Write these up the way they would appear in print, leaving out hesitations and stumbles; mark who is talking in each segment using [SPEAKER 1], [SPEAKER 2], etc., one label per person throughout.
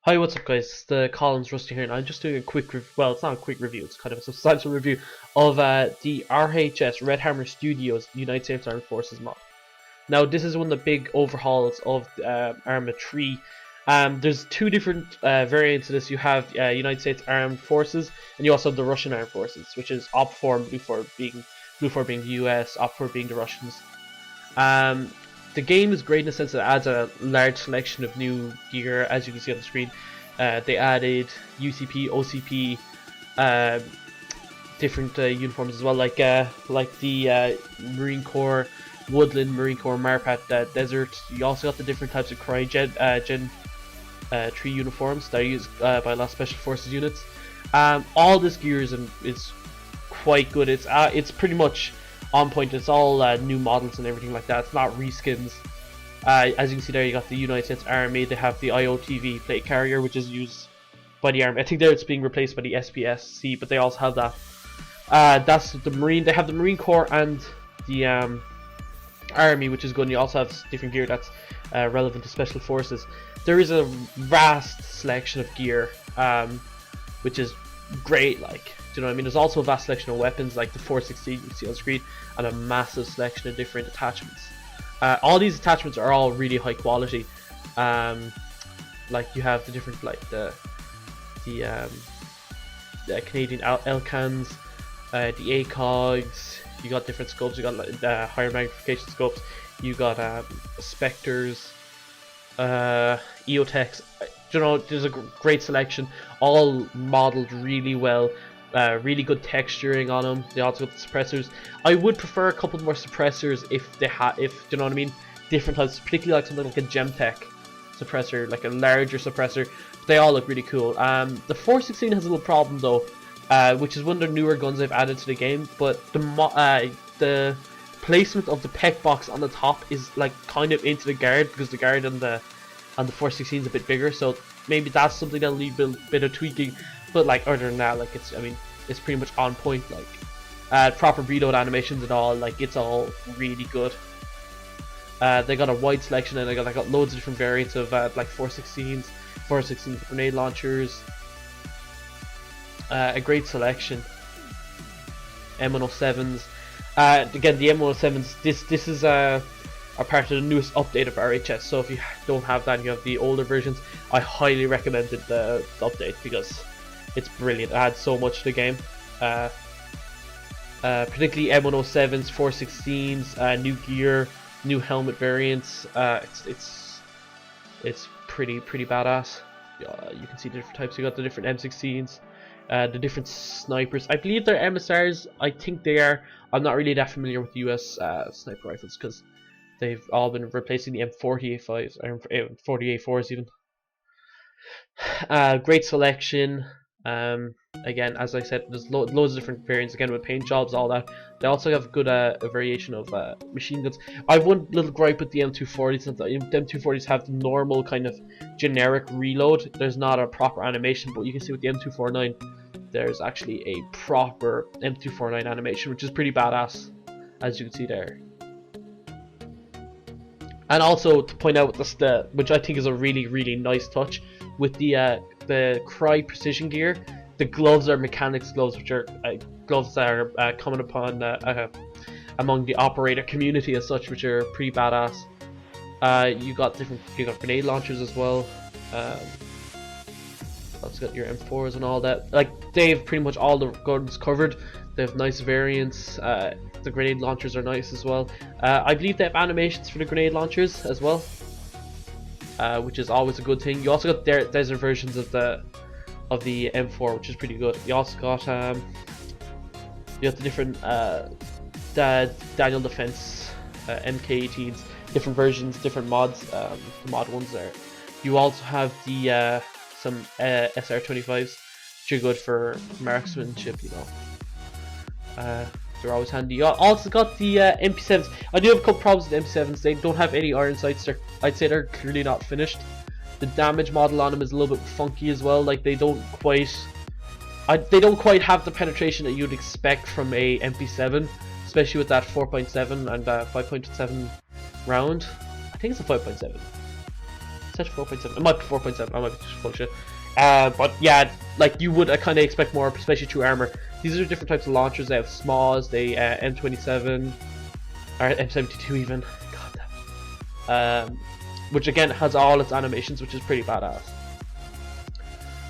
[SPEAKER 1] Hi, what's up guys? It's the Collins Rusty here, and I'm just doing a quick well, it's not a quick review, it's kind of a substantial review of the RHS Red Hammer Studios United States Armed Forces mod. Now, this is one of the big overhauls of Arma 3. There's two different variants of this. You have United States Armed Forces, and you also have the Russian Armed Forces, which is Op4 and Blue4 being the US, Op4 being the Russians. The game is great in the sense that it adds a large selection of new gear, as you can see on the screen. They added UCP, OCP, different uniforms as well, like the Marine Corps, Woodland, Marine Corps, Marpat, Desert. You also got the different types of Gen 3 uniforms that are used by a lot of Special Forces units. All this gear is quite good. It's pretty much on point. It's all new models and everything like that. It's not reskins. As you can see there, you got the United States Army. They have the IOTV plate carrier, which is used by the Army. I think there it's being replaced by the SPSC, but they also have that. That's the Marine. They have the Marine Corps and the Army, which is good. And you also have different gear that's relevant to Special Forces. There is a vast selection of gear, which is great. Like, do you know what I mean? There's also a vast selection of weapons, like the 416 you see on screen, and a massive selection of different attachments. All these attachments are all really high quality. Like you have the different, like the Canadian Elcans, the ACOGs. You got different scopes. You got like higher magnification scopes. You got Spectres, EOTechs. You know, there's a great selection, all modeled really well. Really good texturing on them. They also got the suppressors. I would prefer a couple more suppressors if you know what I mean, different types, particularly like something like a Gemtech suppressor, like a larger suppressor. But they all look really cool. The 416 has a little problem though, which is one of the newer guns they've added to the game. But the placement of the PEC box on the top is like kind of into the guard, because the guard on the 416 is a bit bigger. So maybe that's something that'll need a bit of tweaking. But like other than that, like it's pretty much on point. Like proper reload animations and all, like it's all really good. They got a wide selection, and they got loads of different variants of like 416s grenade launchers. A great selection. M107s. Again, the M107s. This is are part of the newest update of RHS. So if you don't have that, and you have the older versions, I highly recommend the update, because it's brilliant. It adds so much to the game. Particularly M107s, 416s, new gear, new helmet variants. It's pretty badass. You can see the different types. You got the different M16s, the different snipers. I believe they're MSRs. I think they are. I'm not really that familiar with the US sniper rifles, because they've all been replacing the M40A5s or M40A4s even. Great selection. Again, as I said, there's loads of different variants, again with paint jobs, all that. They also have good a variation of machine guns. I have one little gripe with the M240s. The M240s have the normal kind of generic reload. There's not a proper animation, but you can see with the M249 there's actually a proper M249 animation, which is pretty badass, as you can see there. And also to point out this, which I think is a really nice touch, with the Cry precision gear, the gloves are mechanics gloves, which are gloves that are coming upon among the operator community as such, which are pretty badass. You got grenade launchers as well. Also got your M4s and all that. Like, they've pretty much all the guns covered. They have nice variants. The grenade launchers are nice as well. I believe they have animations for the grenade launchers as well, which is always a good thing. You also got desert versions of the M4, which is pretty good. You also got the different Daniel Defense MK18s, different versions, different mods. The mod ones there. You also have the some SR25s, which are good for marksmanship. You know, they're always handy. You also got the MP7s. I do have a couple problems with the MP7s. They don't have any iron sights. I'd say they're clearly not finished. The damage model on them is a little bit funky as well. Like, they don't quite have the penetration that you'd expect from a MP7, especially with that 4.7 and 5.7 round. I think it's a 5.7. set to 4.7. It might be 4.7. I might be just full shit. But yeah, like you would kind of expect more, especially to armor. These are different types of launchers. They have SMAWs, they M27 or M72 even. God damn. Which again has all its animations, which is pretty badass.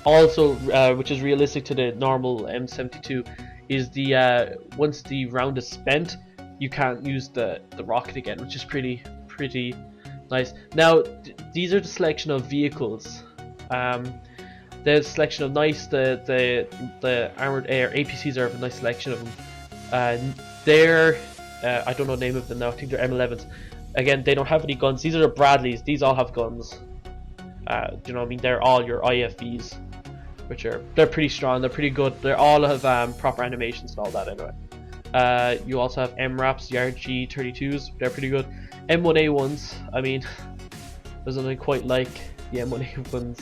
[SPEAKER 1] Also, which is realistic to the normal M72, is the once the round is spent, you can't use the rocket again, which is pretty nice. Now, these are the selection of vehicles. The selection of the armored air APCs are a nice selection of them. They're I don't know the name of them now. I think they're M11s. Again, they don't have any guns. These are the Bradleys. These all have guns. Do you know what I mean? They're all your IFVs, which they're pretty strong. They're pretty good. They all have proper animations and all that anyway. You also have MRAPs, the RG32s. They're pretty good. M1A1s. I mean, there's nothing quite like the M1A1s.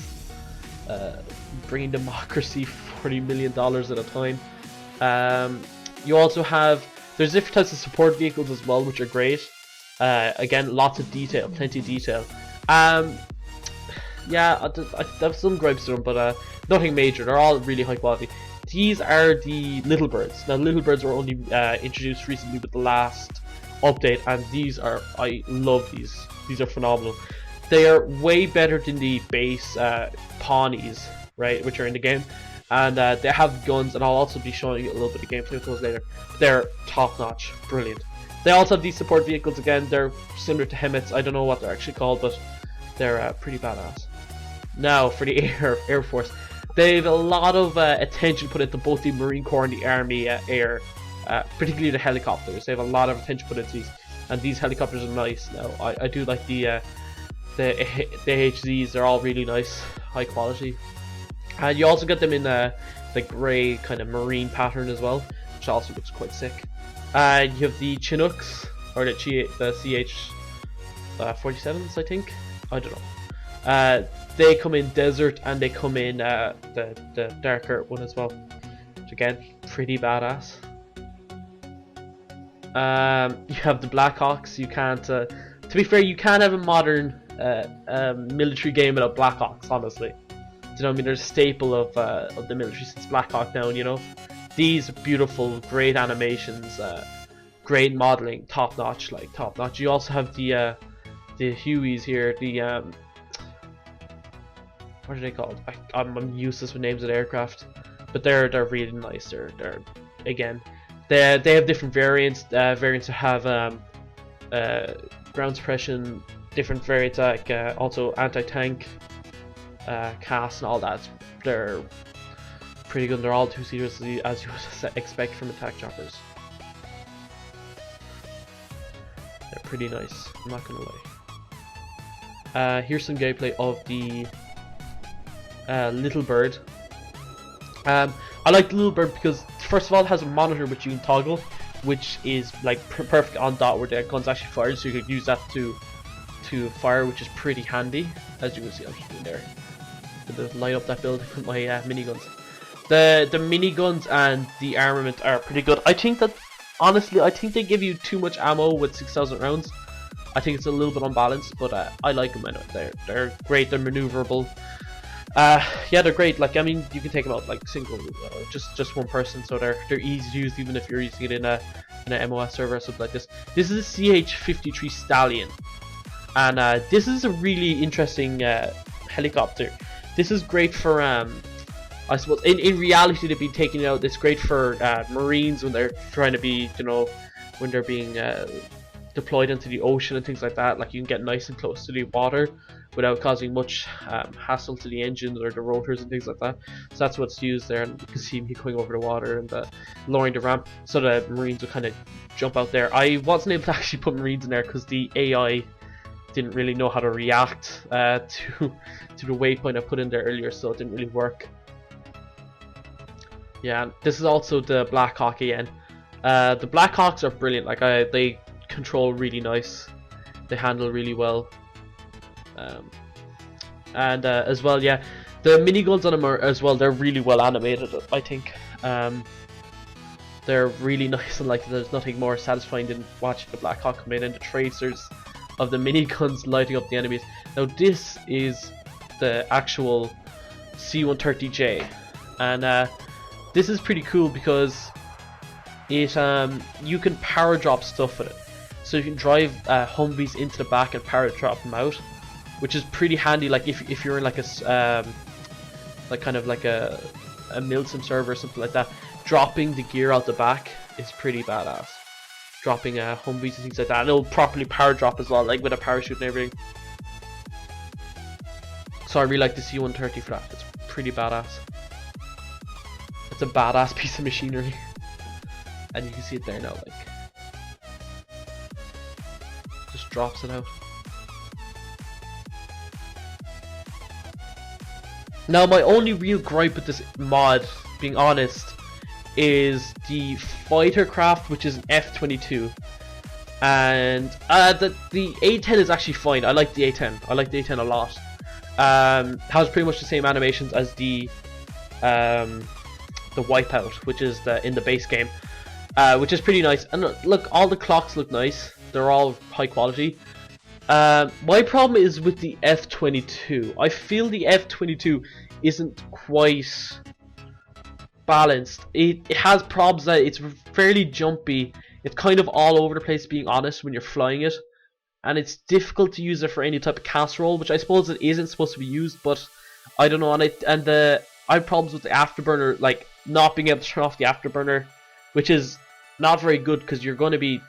[SPEAKER 1] Bringing democracy $40 million at a time. You also have, there's different types of support vehicles as well, which are great. Again, lots of detail, plenty of detail. Yeah, I have some gripes to them, but nothing major. They're all really high quality. These are the little birds. Now, little birds were only introduced recently with the last update, and these are, I love these. These are phenomenal. They are way better than the base Pawnees, right, which are in the game, and they have guns, and I'll also be showing you a little bit of gameplay with those later. They're top notch, brilliant. They also have these support vehicles. Again, they're similar to Hemets. I don't know what they're actually called, but they're pretty badass. Now, for the Air Force, they have a lot of attention put into both the Marine Corps and the Army Air, particularly the helicopters. They have a lot of attention put into these, and these helicopters are nice. Now, I do like the HZs. They're all really nice, high quality. And you also get them in the grey kind of marine pattern as well, which also looks quite sick. And you have the Chinooks, or the CH-47s, I think. I don't know. They come in desert, and they come in the darker one as well, which again, pretty badass. You have the Blackhawks. You can't, to be fair, you can't have a modern military game without Blackhawks, honestly. Do you know what I mean? They're a staple of the military since Black Hawk Down, you know. These beautiful, great animations, great modeling, top notch, like top notch. You also have the Hueys here, the what are they called? I'm useless with names of aircraft, but they're really nice. They're again, they have different variants. Variants that have ground suppression, different variants like also anti-tank, cast and all that. They're pretty good. They're all two-seaters as you would expect from attack choppers. They're pretty nice, I'm not gonna lie. Here's some gameplay of the Little Bird. I like the Little Bird because first of all it has a monitor which you can toggle, which is like perfect on dot where the gun's actually fired, so you could use that to fire, which is pretty handy. As you can see, I'm just doing there. To light up that building with my miniguns. The miniguns and the armament are pretty good. I think that honestly, I think they give you too much ammo with 6,000 rounds. I think it's a little bit unbalanced, but I like them anyway. They're great. They're maneuverable. Yeah, they're great. Like, I mean, you can take them out like single, just one person, so they're easy to use even if you're using it in an MOS server or something like this. This is a CH-53 Stallion, and this is a really interesting helicopter. This is great for I suppose in reality they've been taking it out. It's great for Marines when they're trying to be, you know, when they're being deployed into the ocean and things like that. Like, you can get nice and close to the water without causing much hassle to the engines or the rotors and things like that. So that's what's used there, and you can see me going over the water and lowering the ramp so the Marines will kind of jump out there. I wasn't able to actually put Marines in there because the AI didn't really know how to react to the waypoint I put in there earlier, so it didn't really work. Yeah, this is also the Black Hawk again. The Black Hawks are brilliant. Like, they control really nice. They handle really well. And as well, yeah, the miniguns on them are as well. They're really well animated, I think. They're really nice, and like, there's nothing more satisfying than watching the Black Hawk come in, and the tracers of the miniguns lighting up the enemies. Now this is the actual C-130J, and this is pretty cool because it you can power drop stuff with it. So you can drive Humvees into the back and power drop them out, which is pretty handy. Like if you're in like a like kind of like a milsim server or something like that, dropping the gear out the back is pretty badass. Dropping Humvees and things like that, and it'll properly power drop as well, like with a parachute and everything. So I really like the C-130 for that. It's pretty badass. It's a badass piece of machinery, and you can see it there now. Like, just drops it out. Now, my only real gripe with this mod, being honest, is the fighter craft, which is an F-22, and the A-10 is actually fine. I like the A-10. I like the A-10 a lot. Has pretty much the same animations as the Wipeout, which is in the base game, which is pretty nice. And look, all the clocks look nice. They're all high quality. My problem is with the F-22. I feel the F-22 isn't quite balanced. It has problems that it's fairly jumpy. It's kind of all over the place, being honest, when you're flying it, and it's difficult to use it for any type of casserole, which I suppose it isn't supposed to be used, but I don't know. And I have problems with the afterburner, like not being able to turn off the afterburner, which is not very good because you're going to be, do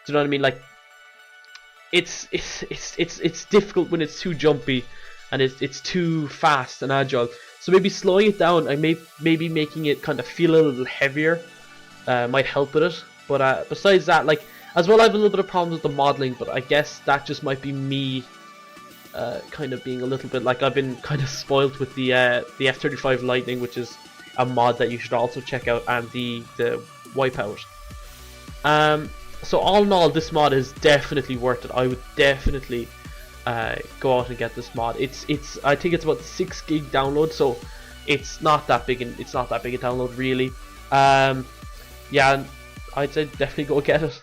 [SPEAKER 1] you know what I mean? Like, it's difficult when it's too jumpy and it's too fast and agile. So maybe slowing it down and maybe making it kind of feel a little heavier might help with it. But besides that, like, as well, I have a little bit of problems with the modeling, but I guess that just might be me kind of being a little bit like, I've been kind of spoiled with the F-35 Lightning, which is a mod that you should also check out, and the Wipeout. So all in all, this mod is definitely worth it. I would definitely go out and get this mod. I think it's about 6 gig download, so it's not that big, and it's not that big a download really. Yeah, I'd say definitely go get it.